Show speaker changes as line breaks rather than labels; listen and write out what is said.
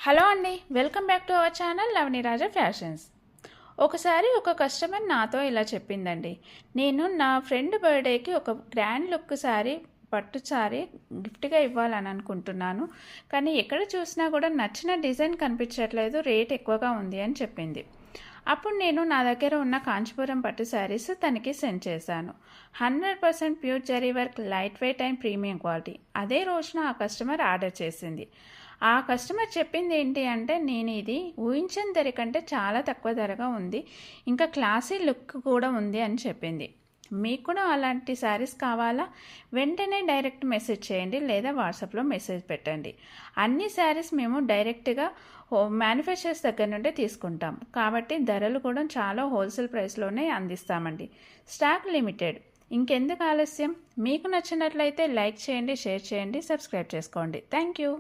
Hello అండి, welcome back to our channel Lavani Raja fashions. ఒకసారి ఒక కస్టమర్ నాతో ఇలా చెప్పిందండి. నేను నా ఫ్రెండ్ బర్త్డేకి ఒక గ్రాండ్ లుక్ సారీ, పట్టు సారీ గిఫ్ట్గా ఇవ్వాలని అనుకుంటున్నాను. కానీ ఎక్కడ చూసినా కూడా నచ్చిన డిజైన్ కనిపించట్లేదు, రేట్ ఎక్కువగా ఉంది అని చెప్పింది. అప్పుడు నేను నా దగ్గర ఉన్న కాంచీపురం పట్టు శారీస్ తనకి సెండ్ చేశాను. 100% pure zari work, light weight and premium quality. అదే రోజున ఆ కస్టమర్ ఆర్డర్ చేసింది. ఆ కస్టమర్ చెప్పింది ఏంటి అంటే, నేను ఇది ఊహించిన ధర కంటే చాలా తక్కువ ధరగా ఉంది, ఇంకా క్లాసీ లుక్ కూడా ఉంది అని చెప్పింది. మీకు కూడా అలాంటి శారీస్ కావాలా? వెంటనే డైరెక్ట్ మెసేజ్ చేయండి లేదా వాట్సాప్లో మెసేజ్ పెట్టండి. అన్ని శారీస్ మేము డైరెక్ట్గా మ్యానుఫ్యాక్చరర్స్ దగ్గర నుండి తీసుకుంటాం కాబట్టి ధరలు కూడా చాలా హోల్సేల్ ప్రైస్లోనే అందిస్తామండి. Stock limited. ఇంకెందుకు ఆలస్యం? మీకు నచ్చినట్లయితే లైక్ చేయండి, షేర్ చేయండి, సబ్స్క్రైబ్ చేసుకోండి. Thank you.